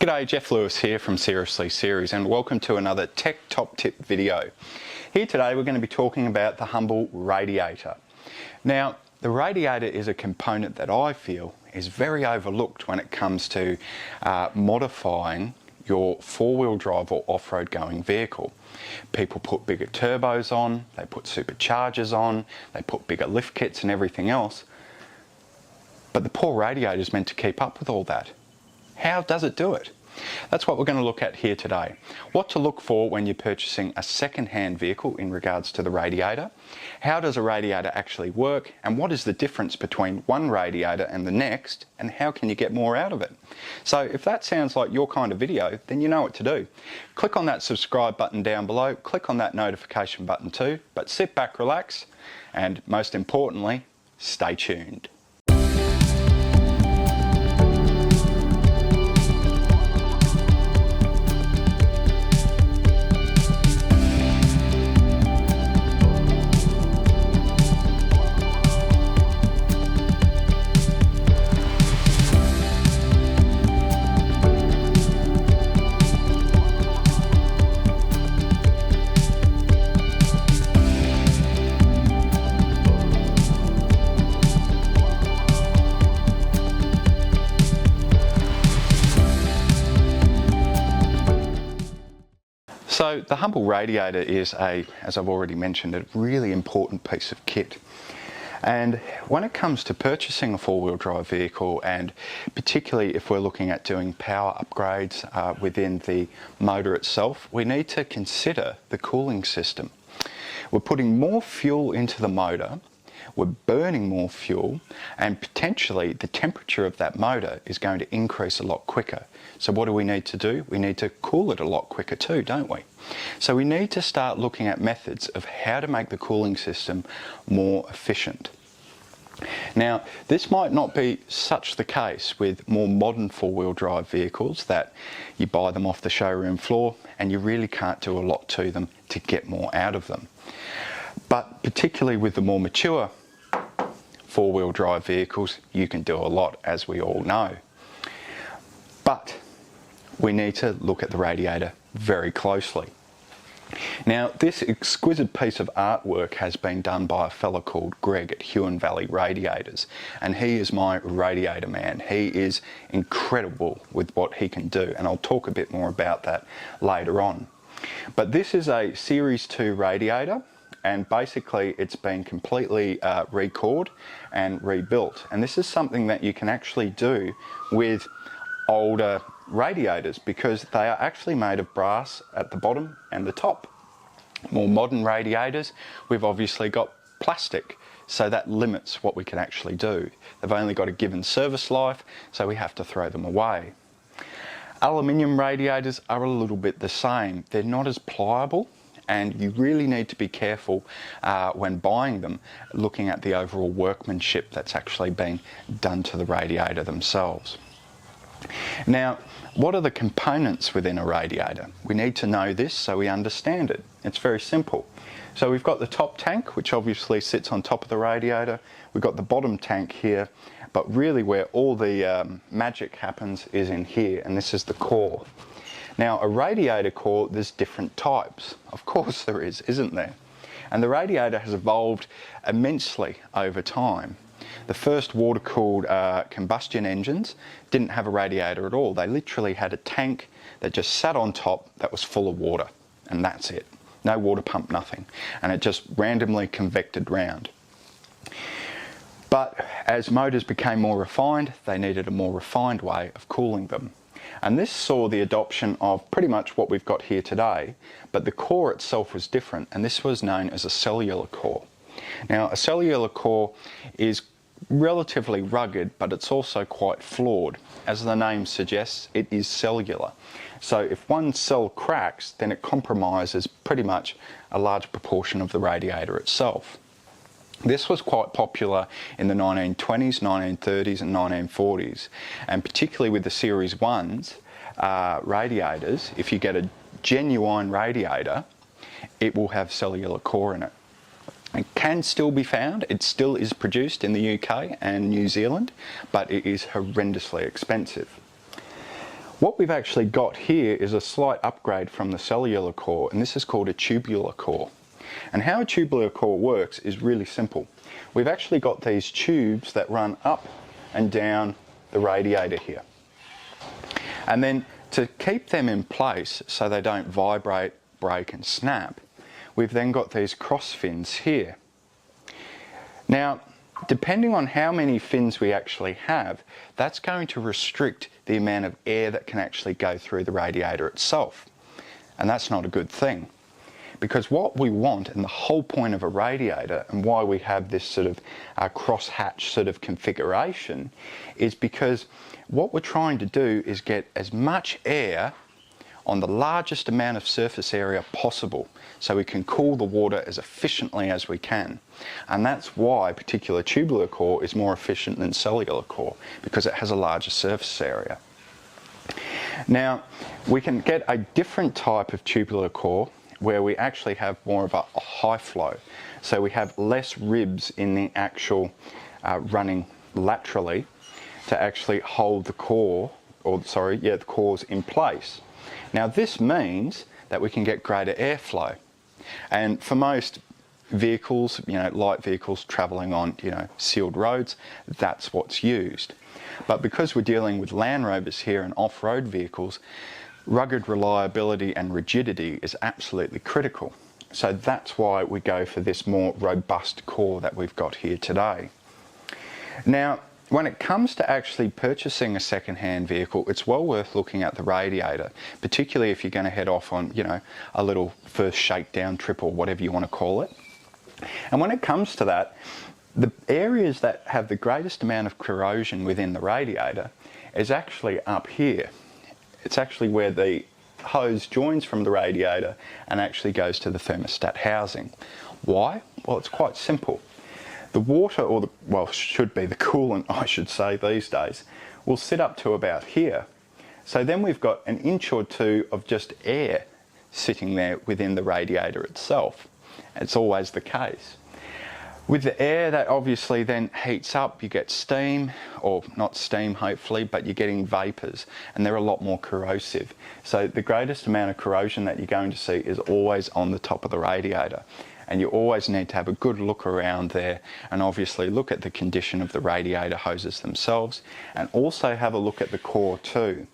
G'day, Geoff Lewis here from Seriously Series, and welcome to another Tech Top Tip video. Here today we're going to be talking about the humble radiator. Now, the radiator is a component that I feel is very overlooked when it comes to modifying your four-wheel drive or off-road going vehicle. People put bigger turbos on, they put superchargers on, they put bigger lift kits and everything else, but the poor radiator is meant to keep up with all that. How does it do it? That's what we're going to look at here today. What to look for when you're purchasing a second-hand vehicle in regards to the radiator. How does a radiator actually work, and what is the difference between one radiator and the next, and how can you get more out of it? So if that sounds like your kind of video, then you know what to do. Click on that subscribe button down below, click on that notification button too, but sit back, relax, and most importantly, stay tuned. So the humble radiator is as I've already mentioned, a really important piece of kit. And when it comes to purchasing a four-wheel drive vehicle, and particularly if we're looking at doing power upgrades within the motor itself, we need to consider the cooling system. We're putting more fuel into the motor, we're burning more fuel, and potentially the temperature of that motor is going to increase a lot quicker. So what do we need to do? We need to cool it a lot quicker too, don't we? So we need to start looking at methods of how to make the cooling system more efficient. Now, this might not be such the case with more modern four-wheel drive vehicles that you buy them off the showroom floor and you really can't do a lot to them to get more out of them. But particularly with the more mature four-wheel drive vehicles, you can do a lot, as we all know. But we need to look at the radiator very closely. Now, this exquisite piece of artwork has been done by a fellow called Greg at Huon Valley Radiators, and he is my radiator man. He is incredible with what he can do, and I'll talk a bit more about that later on. But this is a Series 2 radiator, and basically it's been completely recored and rebuilt. And this is something that you can actually do with older radiators, because they are actually made of brass at the bottom and the top. More modern radiators, we've obviously got plastic, so that limits what we can actually do. They've only got a given service life, so we have to throw them away. Aluminium radiators are a little bit the same. They're not as pliable, and you really need to be careful when buying them, looking at the overall workmanship that's actually been done to the radiator themselves. Now, what are the components within a radiator? We need to know this so we understand it. It's very simple. So we've got the top tank, which obviously sits on top of the radiator. We've got the bottom tank here, but really where all the magic happens is in here, and this is the core. Now, a radiator core, there's different types. Of course there is, isn't there? And the radiator has evolved immensely over time. The first water-cooled combustion engines didn't have a radiator at all. They literally had a tank that just sat on top that was full of water, and that's it. No water pump, nothing. And it just randomly convected round. But as motors became more refined, they needed a more refined way of cooling them. And this saw the adoption of pretty much what we've got here today, but the core itself was different, and this was known as a cellular core. Now, a cellular core is relatively rugged, but it's also quite flawed. As the name suggests, it is cellular. So if one cell cracks, then it compromises pretty much a large proportion of the radiator itself. This was quite popular in the 1920s, 1930s and 1940s, and particularly with the Series 1s radiators, if you get a genuine radiator, it will have cellular core in it. It can still be found, it still is produced in the UK and New Zealand, but it is horrendously expensive. What we've actually got here is a slight upgrade from the cellular core, and this is called a tubular core. And how a tubular core works is really simple. We've actually got these tubes that run up and down the radiator here. And then to keep them in place so they don't vibrate, break and snap, we've then got these cross fins here. Now, depending on how many fins we actually have, that's going to restrict the amount of air that can actually go through the radiator itself. And that's not a good thing. Because what we want, and the whole point of a radiator, and why we have this sort of cross-hatch sort of configuration, is because what we're trying to do is get as much air on the largest amount of surface area possible, so we can cool the water as efficiently as we can. And that's why particular tubular core is more efficient than cellular core, because it has a larger surface area. Now, we can get a different type of tubular core where we actually have more of a high flow. So we have less ribs in the actual running laterally to actually hold the core, the cores in place. Now this means that we can get greater airflow. And for most vehicles, light vehicles travelling on, sealed roads, that's what's used. But because we're dealing with Land Rovers here and off-road vehicles, rugged reliability and rigidity is absolutely critical. So that's why we go for this more robust core that we've got here today. Now, when it comes to actually purchasing a second-hand vehicle, it's well worth looking at the radiator, particularly if you're going to head off on, a little first shakedown trip or whatever you want to call it. And when it comes to that, the areas that have the greatest amount of corrosion within the radiator is actually up here. It's actually where the hose joins from the radiator and actually goes to the thermostat housing. Why? Well, it's quite simple. The water, should be the coolant, I should say these days, will sit up to about here. So then we've got an inch or two of just air sitting there within the radiator itself. It's always the case. With the air, that obviously then heats up, you get steam, or not steam hopefully, but you're getting vapours, and they're a lot more corrosive. So the greatest amount of corrosion that you're going to see is always on the top of the radiator. And you always need to have a good look around there, and obviously look at the condition of the radiator hoses themselves, and also have a look at the core too.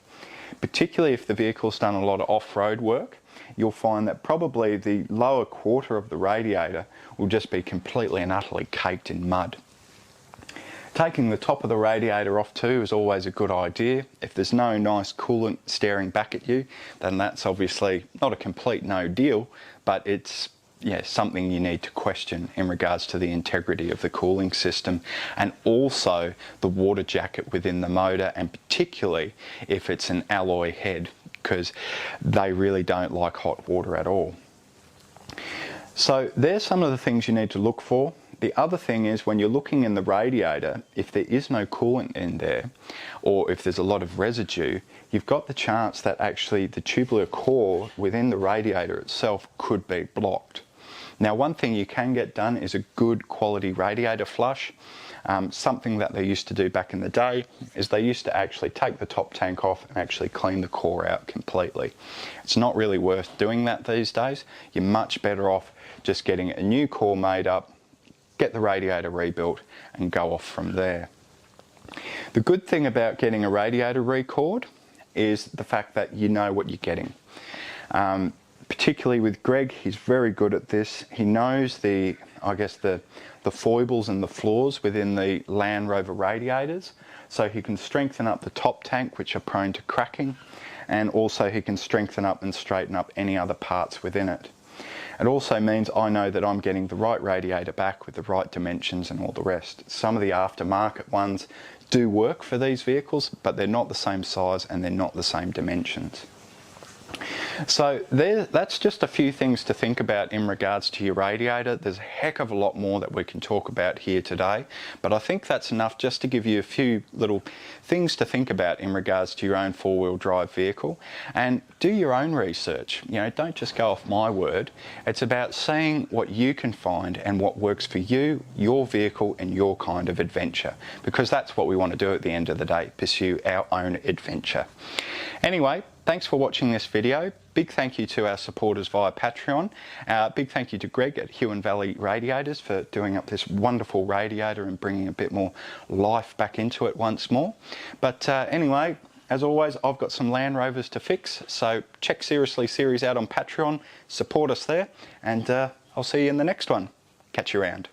Particularly if the vehicle's done a lot of off-road work, you'll find that probably the lower quarter of the radiator will just be completely and utterly caked in mud. Taking the top of the radiator off too is always a good idea. If there's no nice coolant staring back at you, then that's obviously not a complete no deal, but it's something you need to question in regards to the integrity of the cooling system, and also the water jacket within the motor, and particularly if it's an alloy head, because they really don't like hot water at all. So there's some of the things you need to look for. The other thing is, when you're looking in the radiator, if there is no coolant in there, or if there's a lot of residue, you've got the chance that actually the tubular core within the radiator itself could be blocked. Now, one thing you can get done is a good quality radiator flush. Something that they used to do back in the day is they used to actually take the top tank off and actually clean the core out completely. It's not really worth doing that these days. You're much better off just getting a new core made up, get the radiator rebuilt, and go off from there. The good thing about getting a radiator recored is the fact that you know what you're getting. Particularly with Greg, he's very good at this. He knows the foibles and the flaws within the Land Rover radiators, so he can strengthen up the top tank, which are prone to cracking, and also he can strengthen up and straighten up any other parts within it. It also means I know that I'm getting the right radiator back with the right dimensions and all the rest. Some of the aftermarket ones do work for these vehicles, but they're not the same size and they're not the same dimensions. So that's just a few things to think about in regards to your radiator. There's a heck of a lot more that we can talk about here today, but I think that's enough just to give you a few little things to think about in regards to your own four-wheel drive vehicle, and do your own research. Don't just go off my word. It's about seeing what you can find and what works for you, your vehicle and your kind of adventure, because that's what we want to do at the end of the day, pursue our own adventure. Anyway, thanks for watching this video. Big thank you to our supporters via Patreon. Big thank you to Greg at Huon Valley Radiators for doing up this wonderful radiator and bringing a bit more life back into it once more. But anyway, as always, I've got some Land Rovers to fix, so check Seriously Series out on Patreon, support us there, and I'll see you in the next one. Catch you around.